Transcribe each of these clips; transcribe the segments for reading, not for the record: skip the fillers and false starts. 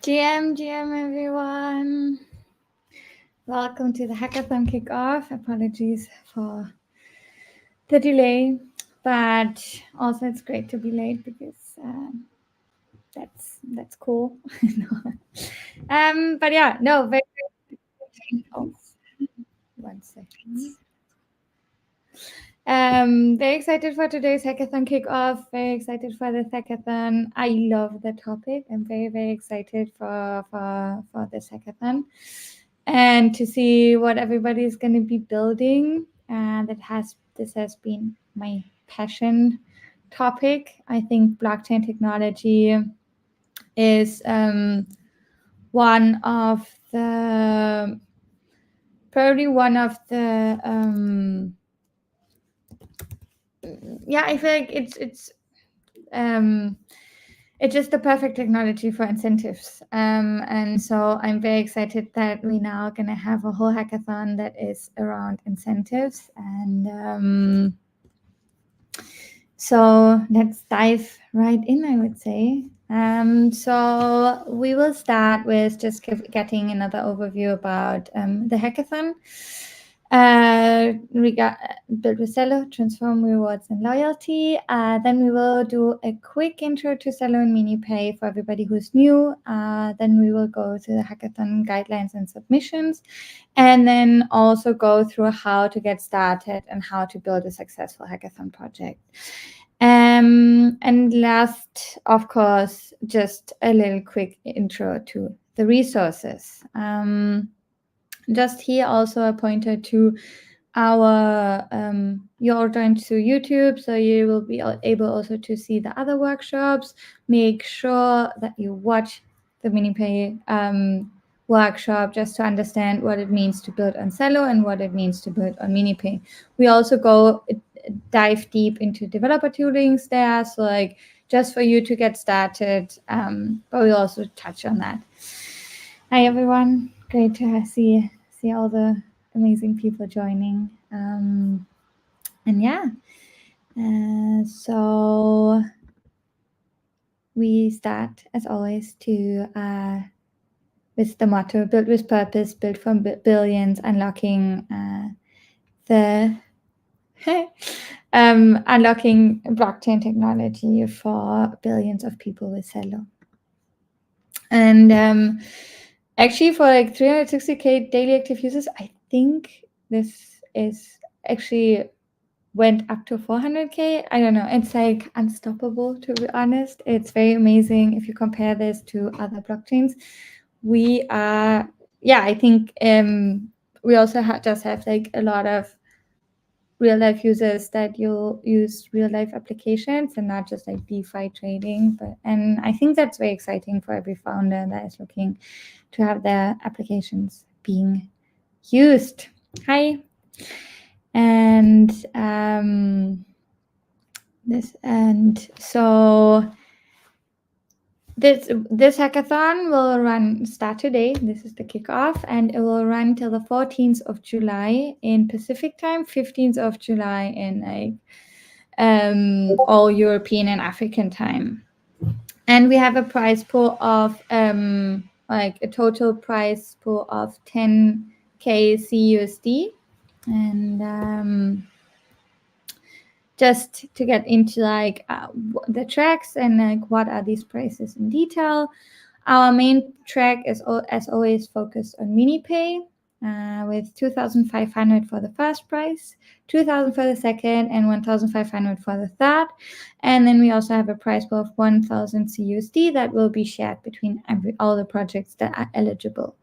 GM, everyone. Welcome to the Hackathon kickoff. Apologies for the delay, but also it's great to be late because that's cool. But yeah, no, oh, 1 second. Very excited for today's hackathon kickoff. Very excited for this hackathon. I love the topic. I'm very excited for this hackathon and to see what everybody is going to be building. This has been my passion topic. I think blockchain technology is one of the probably one of the yeah, I feel like it's just the perfect technology for incentives. And so I'm very excited that we now gonna have a whole hackathon that is around incentives. And so let's dive right in, I would say. So we will start with just getting another overview about the hackathon. Build with Celo, transform rewards and loyalty. Then we will do a quick intro to Celo and MiniPay for everybody who's new. Then we will go to the hackathon guidelines and submissions, and then also go through how to get started and how to build a successful hackathon project. And last, of course, just a little quick intro to the resources. Just here also a pointer to our you're joined to YouTube, so you will be able also to see the other workshops. Make sure that you watch the MiniPay workshop just to understand what it means to build on Celo and what it means to build on MiniPay. We also dive deep into developer toolings there, so like just for you to get started, but we'll also touch on that. Hi everyone, great to see all the amazing people joining. And yeah, so we start as always with the motto: build with purpose, build for billions, unlocking the unlocking blockchain technology for billions of people with Celo. And actually, for like 360K daily active users, I think this is actually went up to 400K. I don't know. It's like unstoppable, to be honest. It's very amazing if you compare this to other blockchains. We are, yeah, I think we also just have like a lot of real life users that you'll use real life applications and not just like DeFi trading. And I think that's very exciting for every founder that is looking to have their applications being used. Hi. And so this hackathon will start today. This is the kickoff, and it will run till the 14th of July in Pacific time, 15th of July in like all European and African time. And we have a prize pool of like a total prize pool of 10K CUSD. And just to get into like the tracks and like what are these prices in detail. Our main track is as always focused on MiniPay with 2,500 for the first prize, 2,000 for the second, and 1,500 for the third. And then we also have a prize pool of 1,000 CUSD that will be shared between all the projects that are eligible.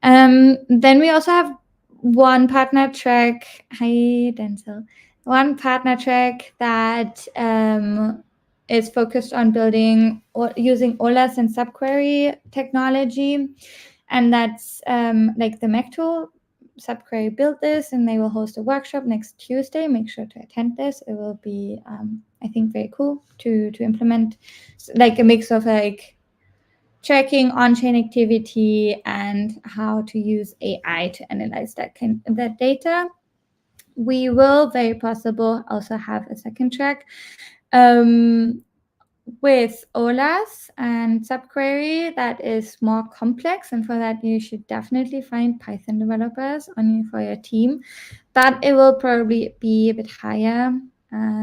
Then we also have one partner track. Hi, Denzel. One partner track that is focused on building or using OLAS and subquery technology. And that's like the Mech tool. Subquery built this, and they will host a workshop next Tuesday. Make sure to attend this. It will be, I think, very cool to implement like a mix of like tracking on-chain activity and how to use AI to analyze that data. We will, very possible, also have a second track With OLAS and subquery, that is more complex, and for that you should definitely find Python developers for your team, but it will probably be a bit higher.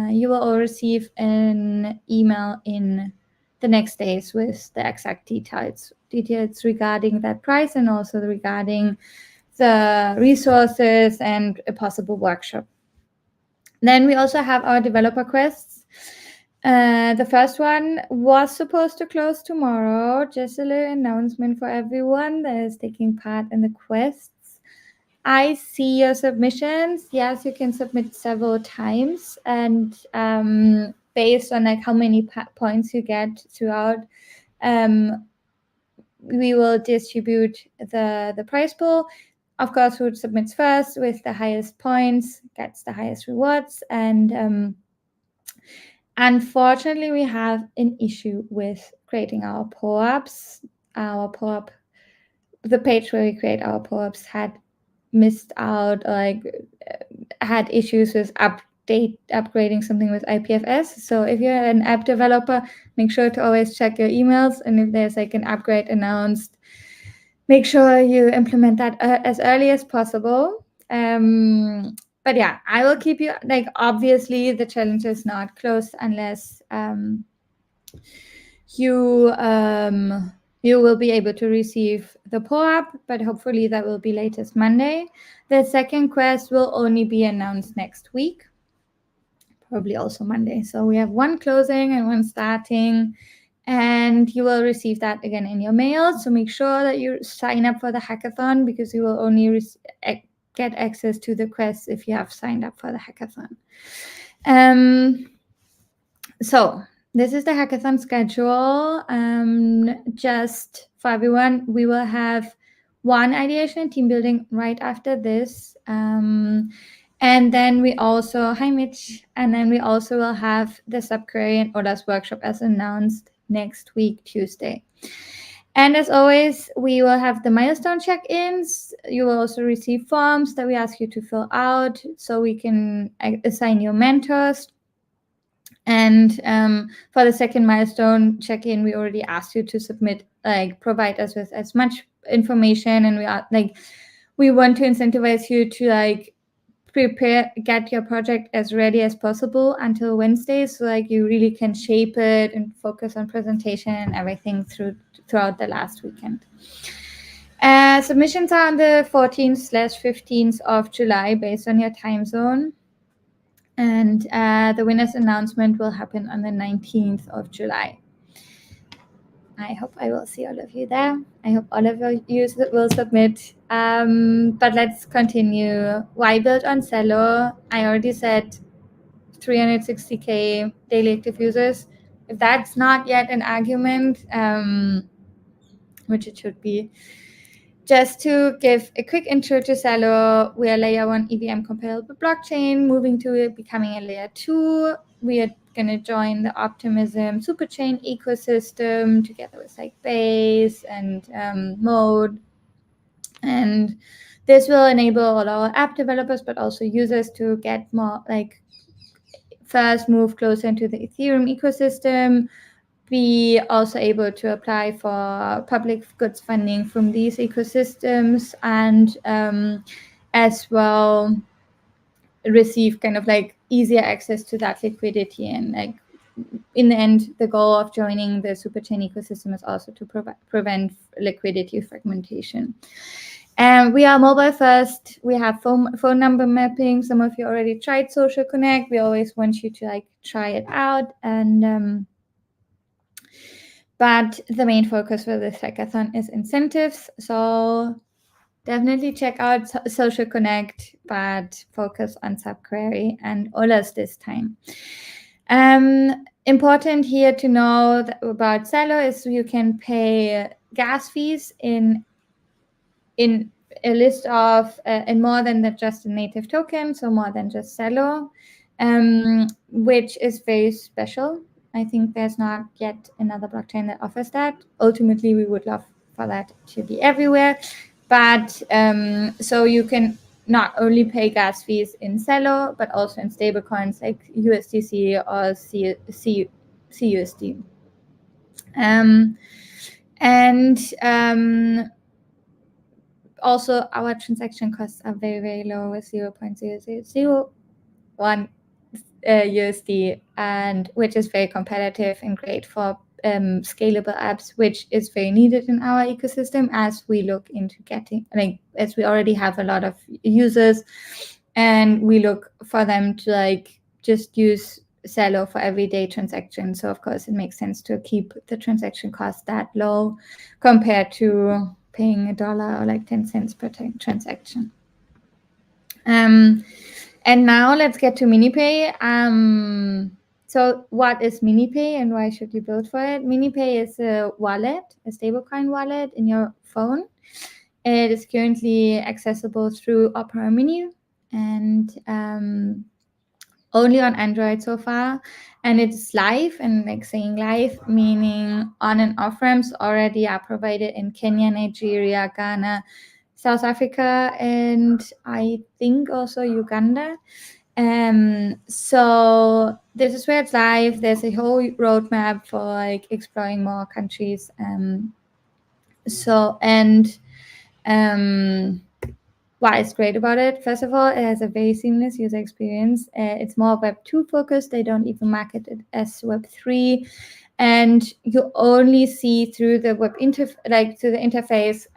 You will all receive an email in the next days with the exact details regarding that price, and also regarding the resources and a possible workshop. Then we also have our developer quests. The first one was supposed to close tomorrow. Just a little announcement for everyone that is taking part in the quests. I see your submissions. Yes, you can submit several times, and based on like how many points you get throughout, we will distribute the prize pool. Of course, who submits first with the highest points gets the highest rewards. And unfortunately, we have an issue with creating our pull-ups. The page where we create our pull-ups had missed out, like had issues with upgrading something with IPFS. So if you're an app developer, make sure to always check your emails, and if there's like an upgrade announced, make sure you implement that as early as possible. But yeah, I will keep you, like, obviously the challenge is not closed unless you will be able to receive the pull-up, but hopefully that will be latest Monday. The second quest will only be announced next week, probably also Monday. So we have one closing and one starting, and you will receive that again in your mail. So make sure that you sign up for the hackathon, because you will only get access to the quests if you have signed up for the hackathon. So this is the hackathon schedule. Just for everyone, we will have one ideation and team building right after this. And then we also, hi Mitch, and then we also will have the subquery and OLAS workshop as announced next week, Tuesday. And as always, we will have the milestone check-ins. You will also receive forms that we ask you to fill out so we can assign you mentors. And for the second milestone check-in, we already asked you to submit, like, provide us with as much information, and we want to incentivize you to like get your project as ready as possible until Wednesday, so like you really can shape it and focus on presentation and everything throughout the last weekend. Submissions are on the 14th/15th of July based on your time zone. And the winner's announcement will happen on the 19th of July. I hope I will see all of you there. I hope all of you will submit. But let's continue. Why build on Celo? I already said 360K daily active users. If that's not yet an argument, which it should be, just to give a quick intro to Celo, we are layer 1 EVM compatible blockchain, moving to becoming a layer 2. We are going to join the Optimism superchain ecosystem together with like Base and Mode. And this will enable all our app developers, but also users, to get more, like, first move closer into the Ethereum ecosystem, be also able to apply for public goods funding from these ecosystems, and as well receive kind of like easier access to that liquidity. And like in the end, the goal of joining the superchain ecosystem is also to prevent liquidity fragmentation. And we are mobile first. We have phone number mapping. Some of you already tried Social Connect. We always want you to like try it out. And but the main focus for this hackathon is incentives. So definitely check out Social Connect, but focus on subquery and OLAS this time. Important here to know about Celo is you can pay gas fees in a list of in more than just a native token, so more than just Celo, which is very special. I think there's not yet another blockchain that offers that. Ultimately, we would love for that to be everywhere. But so you can not only pay gas fees in Celo, but also in stablecoins like USDC or CUSD. And also our transaction costs are very, very low with 0.0001 USD, and which is very competitive and great for scalable apps, which is very needed in our ecosystem as we look into getting, like, as we already have a lot of users and we look for them to like just use Celo for everyday transactions. So of course it makes sense to keep the transaction cost that low compared to paying $1 or like 10 cents per transaction. And now let's get to MiniPay. So what is MiniPay and why should you build for it? MiniPay is a wallet, a stablecoin wallet in your phone. It is currently accessible through Opera Mini and only on Android so far. And it's live, and like saying live, meaning on and off ramps already are provided in Kenya, Nigeria, Ghana, South Africa, and I think also Uganda. So this is where it's live. There's a whole roadmap for like exploring more countries. What is great about it? First of all, it has a very seamless user experience. It's more Web 2 focused. They don't even market it as Web 3. And you only see through the web through the interface,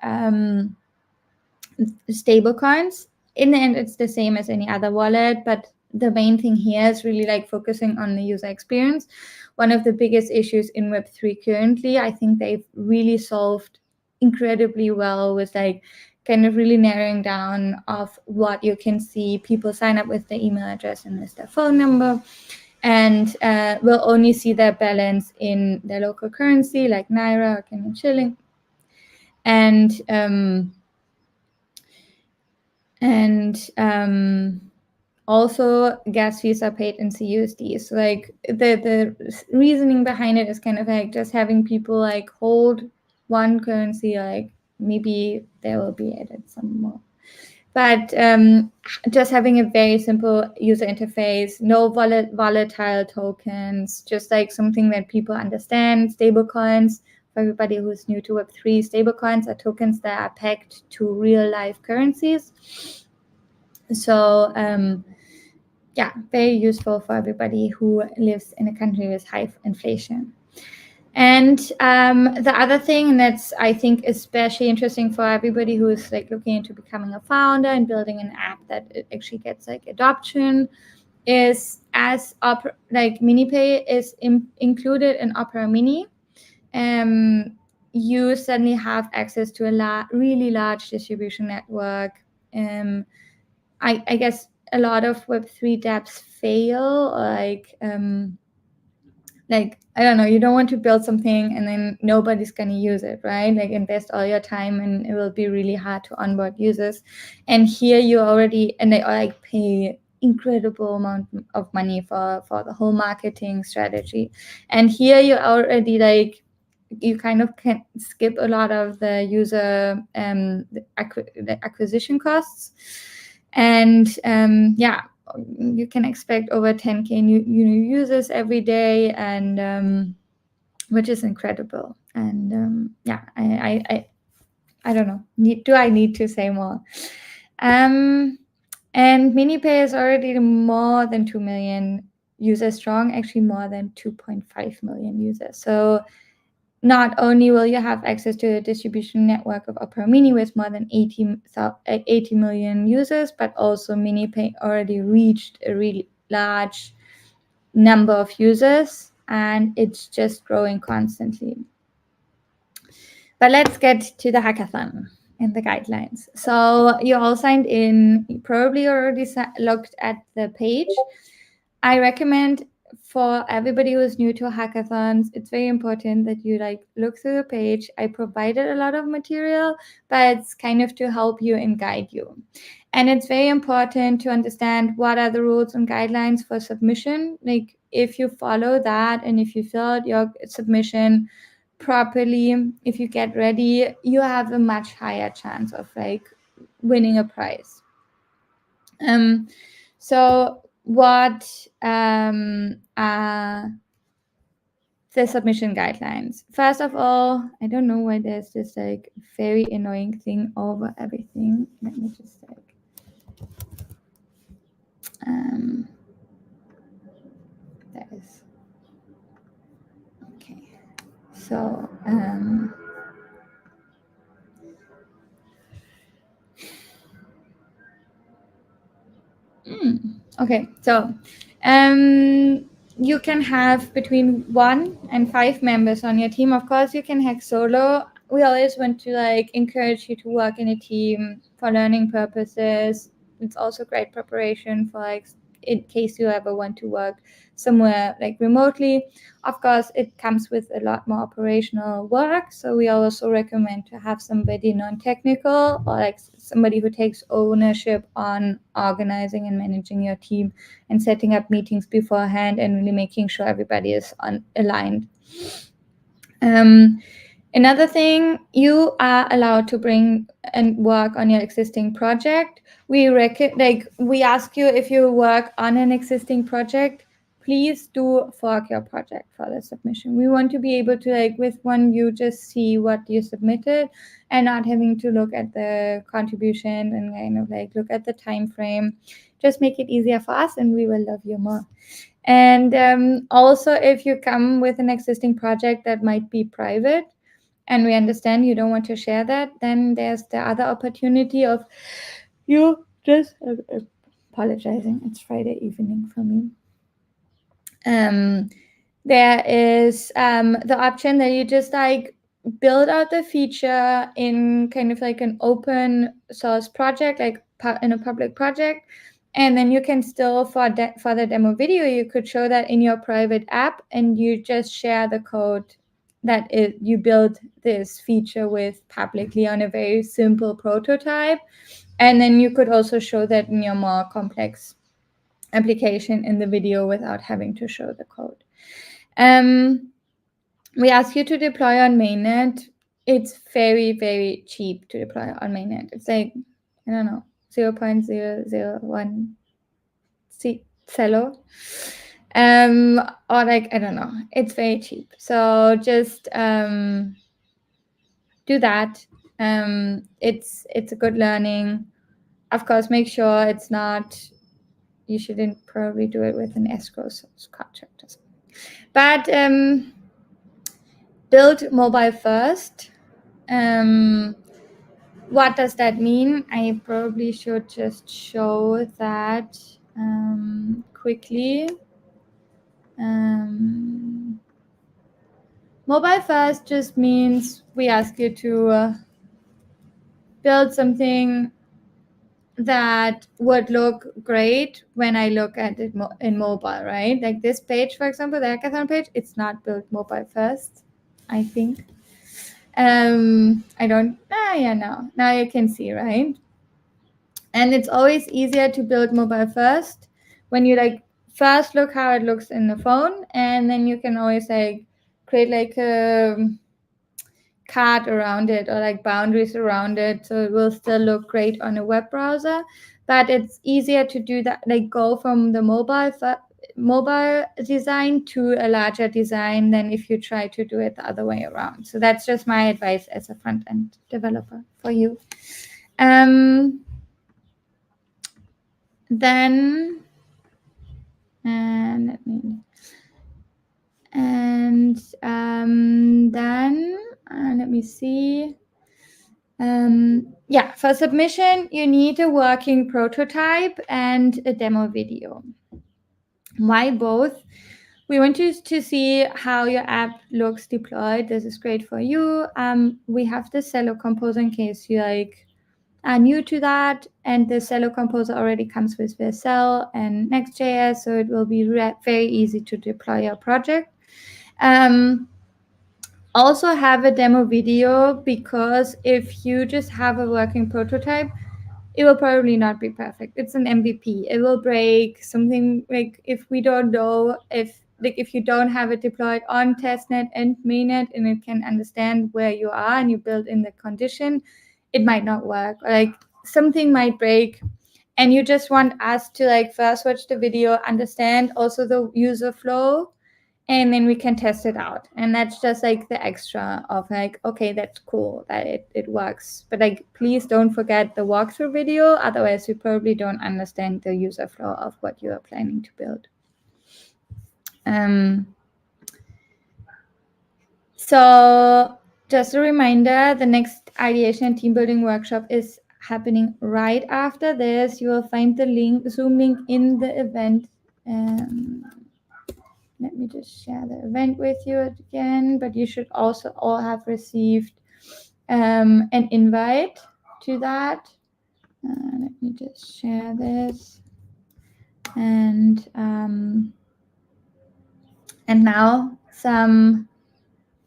stablecoins. In the end, it's the same as any other wallet, but the main thing here is really like focusing on the user experience. One of the biggest issues in Web3 currently, I think they've really solved incredibly well with like kind of really narrowing down of what you can see. People sign up with their email address and with their phone number, and will only see their balance in their local currency like Naira or Kenyan shilling. And also gas fees are paid in CUSD. So like the reasoning behind it is kind of like just having people like hold one currency, like maybe there will be added some more. But just having a very simple user interface, no volatile tokens, just like something that people understand. Stablecoins, for everybody who's new to Web3, stablecoins are tokens that are pegged to real life currencies. So very useful for everybody who lives in a country with high inflation. And the other thing that's, I think, especially interesting for everybody who is like looking into becoming a founder and building an app that it actually gets like adoption is as MiniPay is included in Opera Mini. You suddenly have access to a really large distribution network. I guess a lot of Web3 dApps fail, like I don't know, you don't want to build something and then nobody's going to use it, right? Like invest all your time and it will be really hard to onboard users. And here you already, and they like pay incredible amount of money for the whole marketing strategy. And here you already like, you kind of can skip a lot of the user the acquisition costs. And you can expect over 10K new users every day, and which is incredible. And I don't know. Do I need to say more? And MiniPay is already more than 2 million users strong, actually more than 2.5 million users. So not only will you have access to a distribution network of Opera Mini with more than 80 million users, but also MiniPay already reached a really large number of users, and it's just growing constantly. But let's get to the hackathon and the guidelines. So you all signed in, you probably already looked at the page. I recommend for everybody who's new to hackathons, it's very important that you like look through the page. I provided a lot of material, but it's kind of to help you and guide you. And it's very important to understand what are the rules and guidelines for submission. Like if you follow that and if you fill out your submission properly, if you get ready, you have a much higher chance of like winning a prize. So what the submission guidelines. First of all, I don't know why there's this like very annoying thing over everything. Let me just like that is okay. So okay, so you can have between 1 and 5 members on your team. Of course, you can hack solo. We always want to like encourage you to work in a team for learning purposes. It's also great preparation for like in case you ever want to work somewhere like remotely. Of course, it comes with a lot more operational work. So we also recommend to have somebody non-technical or like somebody who takes ownership on organizing and managing your team and setting up meetings beforehand and really making sure everybody is aligned. Another thing, you are allowed to bring and work on your existing project. We ask you if you work on an existing project, please do fork your project for the submission. We want to be able to like with one view just see what you submitted and not having to look at the contribution and kind of like look at the time frame. Just make it easier for us and we will love you more. And also, if you come with an existing project that might be private, and we understand you don't want to share that, then there's the other opportunity of you just apologizing. It's Friday evening for me. There is the option that you just like build out the feature in kind of like an open source project, like in a public project. And then you can still, for the demo video, you could show that in your private app and you just share the code that you build this feature with publicly on a very simple prototype. And then you could also show that in your more complex application in the video without having to show the code. We ask you to deploy on mainnet. It's very, very cheap to deploy on mainnet. It's like, I don't know, 0.001 Celo. Or like, I don't know, it's very cheap. So just do that. It's a good learning. Of course, make sure it's not, you shouldn't probably do it with an escrow contract. But build mobile first. What does that mean? I probably should just show that quickly. Mobile first just means we ask you to build something that would look great when I look at it in mobile, right? Like this page, for example, the hackathon page, it's not built mobile first, I think. I don't, yeah, now you can see, right? And it's always easier to build mobile first when you like first look how it looks in the phone, and then you can always like create like a card around it or like boundaries around it, so it will still look great on a web browser. But it's easier to do that, like go from the mobile design to a larger design than if you try to do it the other way around. So that's just my advice as a front-end developer for you. Then let me see. Yeah, for submission, you need a working prototype and a demo video. Why both? We want you to see how your app looks deployed. This is great for you. We have the Celo Composer in case you like are new to that, and the Celo Composer already comes with Vercel and Next.js, so it will be very easy to deploy your project. Also have a demo video, because if you just have a working prototype, it will probably not be perfect. It's an MVP. It will break something, like if we don't know if you don't have it deployed on testnet and mainnet and it can understand where you are and you build in the condition, it might not work. Or like something might break, and you just want us to like first watch the video, understand also the user flow, and then we can test it out. And that's just like the extra of like, okay, that's cool that it works, but like please don't forget the walkthrough video, otherwise you probably don't understand the user flow of what you are planning to build. So just a reminder, the next ideation and team building workshop is happening right after this. You will find the link, Zoom link, in the event. Let me just share the event with you again, but you should also all have received an invite to that. Let me just share this. And now some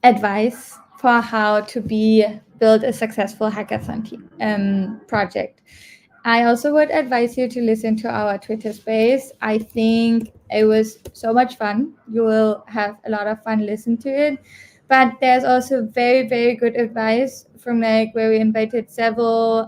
advice for how to build a successful hackathon project. I also would advise you to listen to our Twitter space. I think it was so much fun. You will have a lot of fun listening to it. But there's also very, very good advice from like where we invited several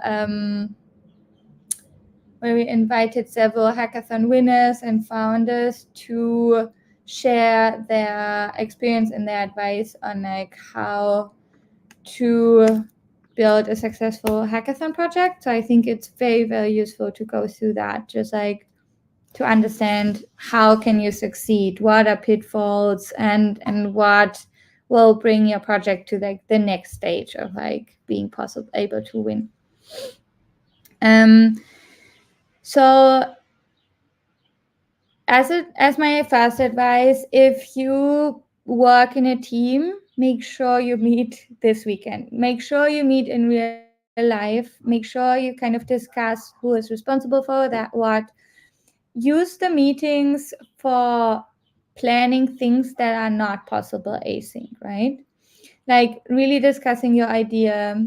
hackathon winners and founders to share their experience and their advice on like how to build a successful hackathon project. So I think it's very, very useful to go through that, just like to understand how can you succeed, what are pitfalls, and what will bring your project to like the next stage of like being able to win. So as my first advice, if you work in a team, make sure you meet this weekend. Make sure you meet in real life. Make sure you kind of discuss who is responsible for that, what. Use the meetings for planning things that are not possible async, right? Like really discussing your idea,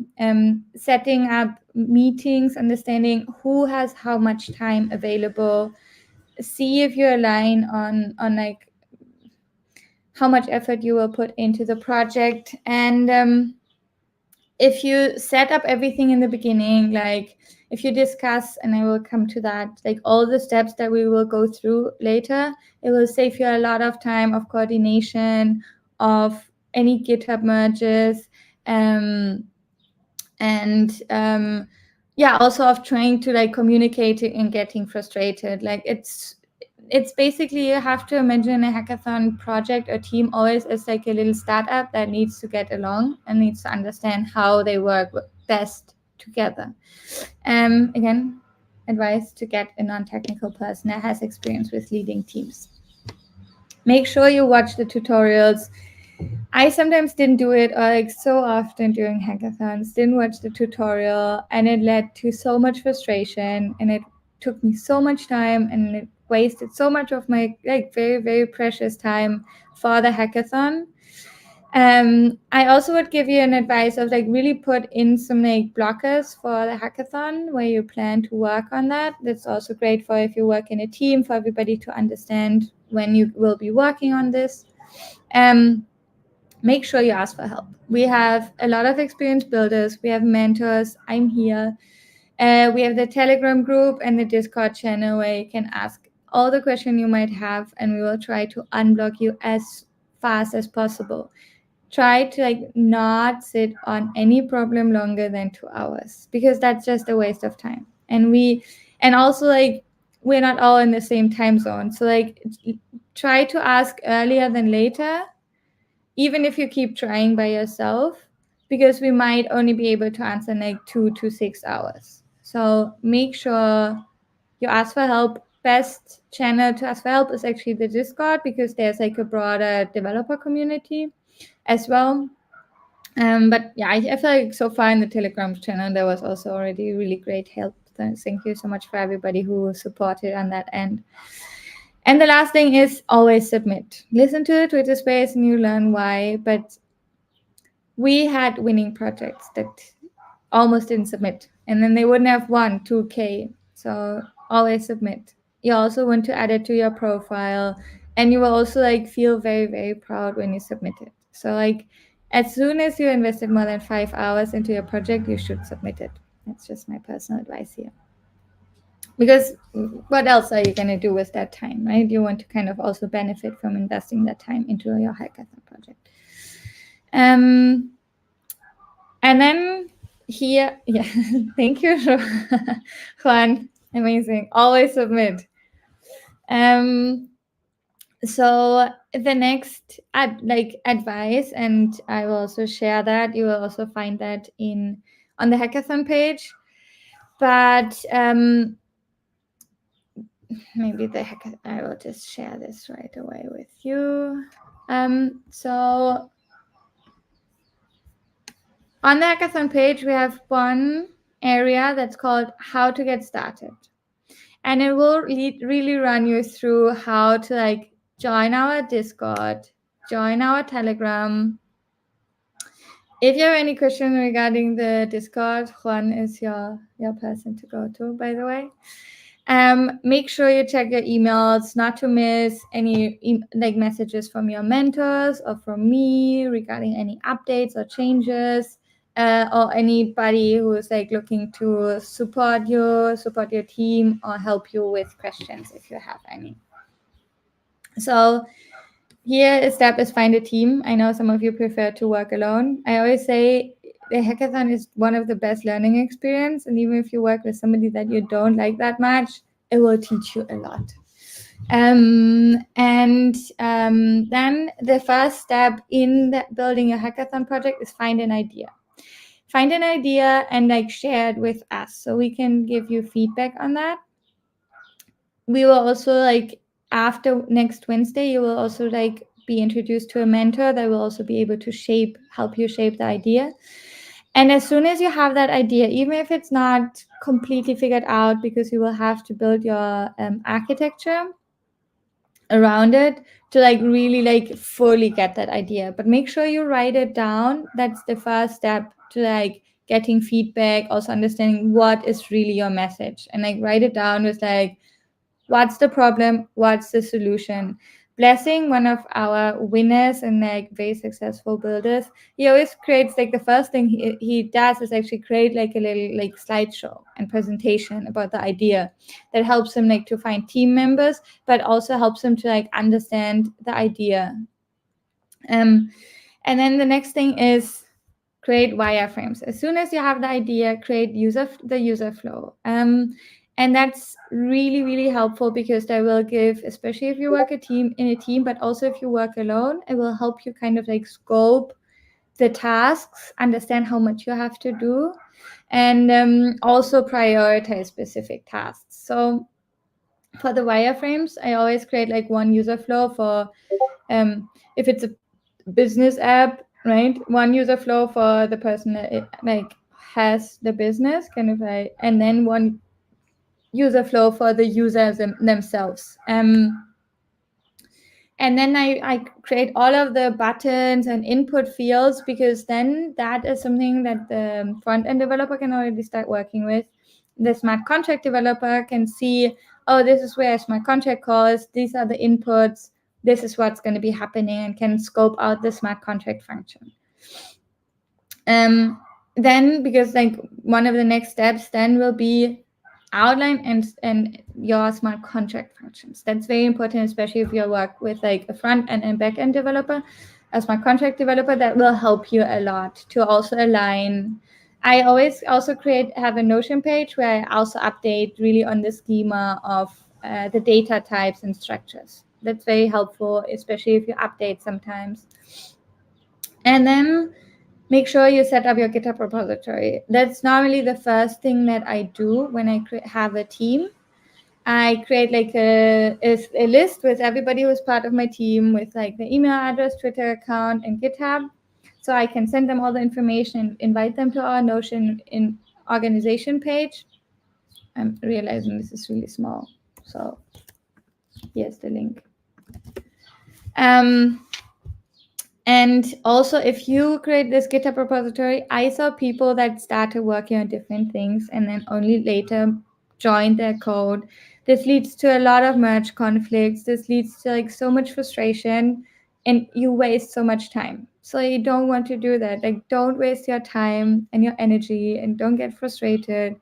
setting up meetings, understanding who has how much time available, see if you align on like how much effort you will put into the project. And if you set up everything in the beginning, like if you discuss, and I will come to that, like all the steps that we will go through later, it will save you a lot of time of coordination, of any GitHub merges, yeah, also of trying to like communicate and getting frustrated. Like it's basically, you have to imagine a hackathon project or team always as like a little startup that needs to get along and needs to understand how they work best together. Again, advice to get a non-technical person that has experience with leading teams. Make sure you watch the tutorials. I sometimes didn't do it, or like so often during hackathons, didn't watch the tutorial, and it led to so much frustration, and it took me so much time, and it wasted so much of my like very, very precious time for the hackathon. I also would give you an advice of like really put in some like blockers for the hackathon where you plan to work on that. That's also great for if you work in a team, for everybody to understand when you will be working on this. Make sure you ask for help. We have a lot of experienced builders. We have mentors. I'm here. We have the Telegram group and the Discord channel where you can ask all the questions you might have, and we will try to unblock you as fast as possible. Try to like not sit on any problem longer than 2 hours, because that's just a waste of time. And also like we're not all in the same time zone. So like try to ask earlier than later, even if you keep trying by yourself, because we might only be able to answer in like 2 to 6 hours. So make sure you ask for help. Best channel to ask for help is actually the Discord, because there's like a broader developer community as well. But yeah, I feel like so far in the Telegram channel, there was also already really great help. Thank you so much for everybody who supported on that end. And the last thing is always submit. Listen to the Twitter space and you learn why. But we had winning projects that almost didn't submit, and then they wouldn't have won 2K. So always submit. You also want to add it to your profile, and you will also like feel very, very proud when you submit it. So like as soon as you invested more than 5 hours into your project, you should submit it. That's just my personal advice here. because what else are you going to do with that time, right? You want to kind of also benefit from investing that time into your hackathon project. And then here, yeah, thank you, Juan. Amazing. Always submit. So the next advice, and I will also share that. You will also find that on the hackathon page. But maybe I will just share this right away with you. So on the hackathon page, we have one area that's called How to Get Started. And it will really run you through how to join our Discord, join our Telegram. If you have any question regarding the Discord, Juan is your person to go to, by the way. Make sure you check your emails, not to miss any messages from your mentors or from me regarding any updates or changes, or anybody who is looking to support your team, or help you with questions if you have any. So here a step is find a team. I know some of you prefer to work alone. I always say the hackathon is one of the best learning experience, and even if you work with somebody that you don't like that much, it will teach you a lot. Then the first step in building a hackathon project is find an idea. Find an idea and share it with us so we can give you feedback on that. We will also after next Wednesday, you will also be introduced to a mentor that will also be able to help you shape the idea. And as soon as you have that idea, even if it's not completely figured out, because you will have to build your architecture around it to really fully get that idea, but make sure you write it down. That's the first step to getting feedback, also understanding what is really your message, and write it down with what's the problem, what's the solution. Blessing, one of our winners and very successful builders, he always creates the first thing he does is actually create a little slideshow and presentation about the idea that helps him to find team members, but also helps him to understand the idea. And then the next thing is create wireframes. As soon as you have the idea, create the user flow. And that's really, really helpful, because that will give, especially if you work in a team, but also if you work alone, it will help you kind of scope the tasks, understand how much you have to do, and also prioritize specific tasks. So for the wireframes, I always create one user flow for, if it's a business app, right? One user flow for the person that has the business and then one user flow for the users themselves. And then I create all of the buttons and input fields, because then that is something that the front-end developer can already start working with. The smart contract developer can see, oh, this is where smart contract calls, these are the inputs, this is what's going to be happening, and can scope out the smart contract function. Then, because one of the next steps then will be outline and your smart contract functions. That's very important, especially if you work with a front end and back end developer. A smart contract developer, that will help you a lot to also align. I always also have a Notion page where I also update really on the schema of the data types and structures. That's very helpful, especially if you update sometimes. And then make sure you set up your GitHub repository. That's normally the first thing that I do when I have a team. I create a list with everybody who's part of my team, with the email address, Twitter account, and GitHub. So I can send them all the information and invite them to our Notion in organization page. I'm realizing this is really small. So here's the link. And also, if you create this GitHub repository, I saw people that started working on different things and then only later joined their code. This leads to a lot of merge conflicts. This leads to so much frustration, and you waste so much time. So you don't want to do that. Don't waste your time and your energy, and don't get frustrated.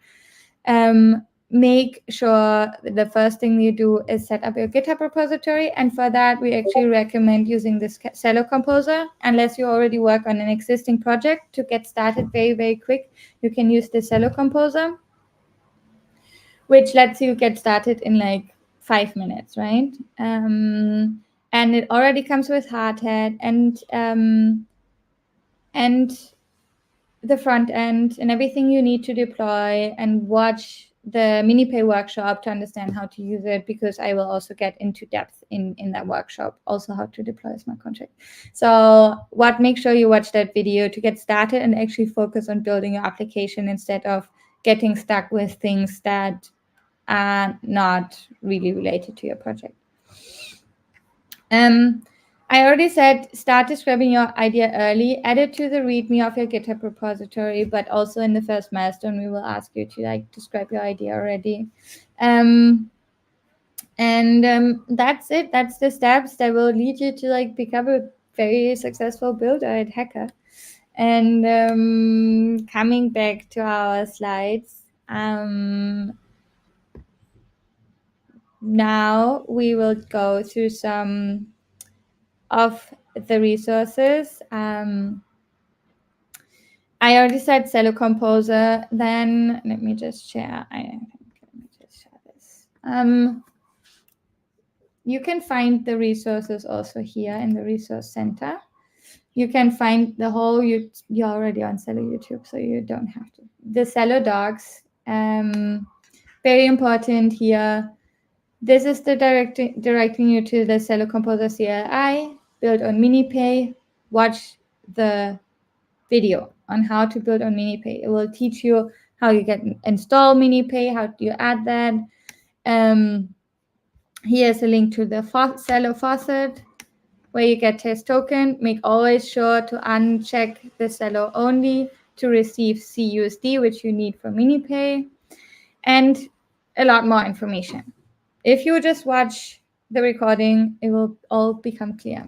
make sure the first thing you do is set up your GitHub repository. And for that, we actually recommend using this Celo composer. Unless you already work on an existing project, to get started very, very quick, you can use the Celo composer, which lets you get started in like 5 minutes, right? And it already comes with hardhat and the front end and everything you need to deploy, and watch the MiniPay workshop to understand how to use it, because I will also get into depth in that workshop, also how to deploy a smart contract. So make sure you watch that video to get started and actually focus on building your application instead of getting stuck with things that are not really related to your project. I already said start describing your idea early, add it to the README of your GitHub repository, but also in the first milestone, we will ask you to like describe your idea already. That's it. That's the steps that will lead you to like become a very successful builder at Hacker. And coming back to our slides, now we will go through some of the resources. I already said Celo Composer. Then let me just share. This. You can find the resources also here in the resource center. You can find the whole. You're already on Celo YouTube, so you don't have to. The Celo docs. Very important here. This is the directing you to the Celo Composer CLI, build on MiniPay. Watch the video on how to build on MiniPay. It will teach you how you can install MiniPay, how do you add that. Here's a link to the Celo faucet where you get test token. Make always sure to uncheck the Celo only to receive CUSD, which you need for MiniPay, and a lot more information. If you just watch the recording, it will all become clear.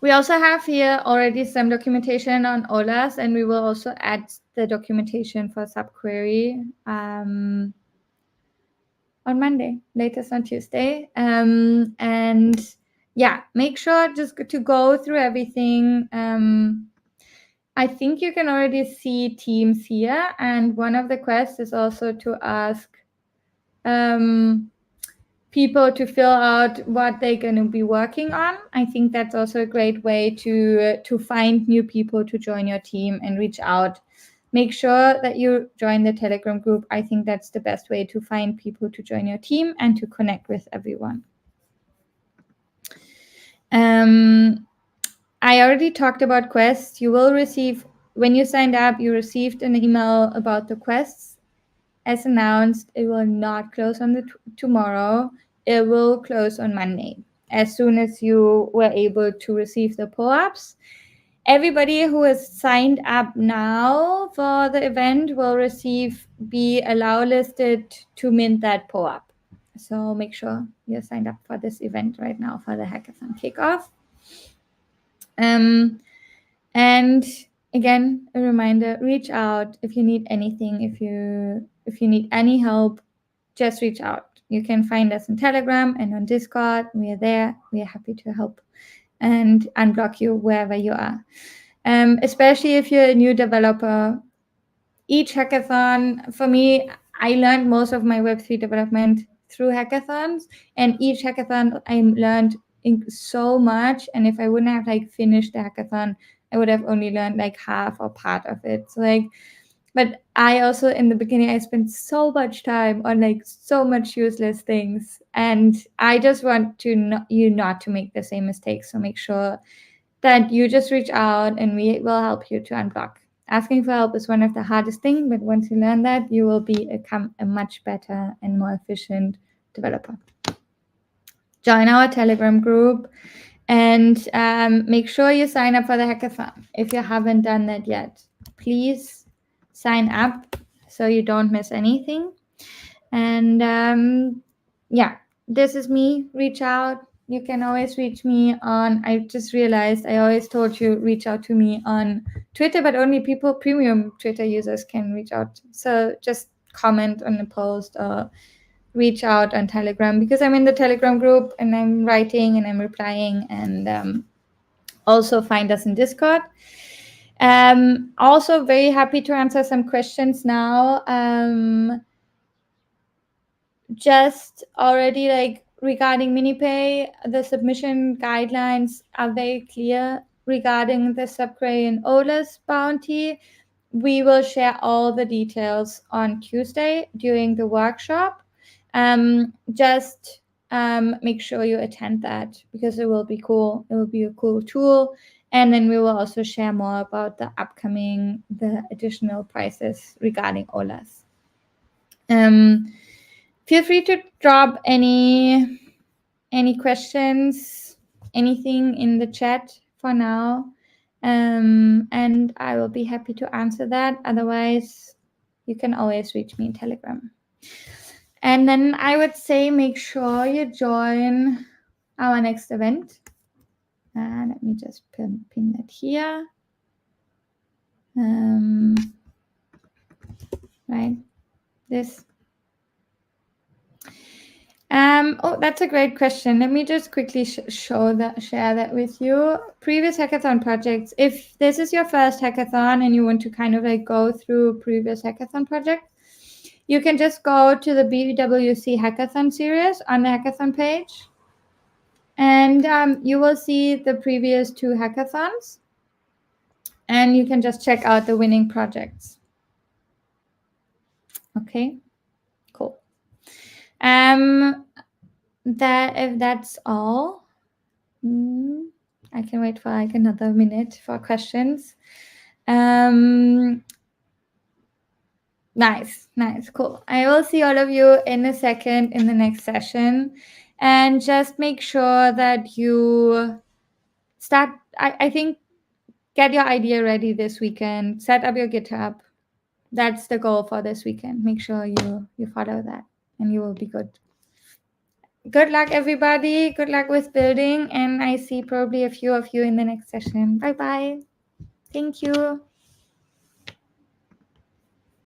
We also have here already some documentation on OLAS, and we will also add the documentation for subquery on Monday, latest on Tuesday. And yeah, make sure just to go through everything. I think you can already see teams here, and one of the quests is also to ask people to fill out what they're going to be working on. I think that's also a great way to find new people to join your team and reach out. Make sure that you join the Telegram group. I think that's the best way to find people to join your team and to connect with everyone. I already talked about quests. You will receive, when you signed up, you received an email about the quests. As announced, it will not close on tomorrow. It will close on Monday. As soon as you were able to receive the pull-ups, everybody who is signed up now for the event will be allow listed to mint that pull-up. So make sure you're signed up for this event right now for the Hackathon kickoff. And again, a reminder, reach out if you need anything. If you need any help, just reach out. You can find us on Telegram and on Discord. We are there. We are happy to help and unblock you wherever you are. Especially if you're a new developer. Each hackathon, for me, I learned most of my Web3 development through hackathons, and each hackathon I learned so much. And if I wouldn't have like finished the hackathon, I would have only learned like half or part of it. So like, but I also in the beginning I spent so much time on like so much useless things, and I just want to you not to make the same mistakes. So make sure that you just reach out, and we will help you to unblock. Asking for help is one of the hardest things, but once you learn that, you will become a much better and more efficient developer. Join our Telegram group and make sure you sign up for the hackathon. If you haven't done that yet, please sign up so you don't miss anything. And yeah, this is me. Reach out. you can always reach me on, I just realized I always told you reach out to me on Twitter, but only people, premium Twitter users can reach out. So just comment on the post or reach out on Telegram, because I'm in the Telegram group and I'm writing and I'm replying, and also find us in Discord. Also very happy to answer some questions now. Just already, like, regarding MiniPay, the submission guidelines are very clear regarding the subquery OLAS bounty. We will share all the details on Tuesday during the workshop. Just make sure you attend that, because it will be cool. It will be a cool tool. And then we will also share more about the additional prices regarding OLAS. Feel free to drop any questions, anything in the chat for now, and I will be happy to answer that. Otherwise, you can always reach me in Telegram. And then I would say make sure you join our next event. Let me just pin that here. Right, this. Oh, that's a great question. Let me just quickly share that with you. Previous hackathon projects. If this is your first hackathon and you want to kind of like go through previous hackathon projects, you can just go to the BWC hackathon series on the hackathon page, and you will see the previous 2 hackathons, and you can just check out the winning projects. Okay, cool. If that's all, I can wait for like another minute for questions. Nice, cool. I will see all of you in a second in the next session, and just make sure that you start. I think get your idea ready this weekend. Set up your GitHub. That's the goal for this weekend. Make sure you follow that, and you will be good. Good luck, everybody. Good luck with building. And I see probably a few of you in the next session. Bye-bye. Thank you.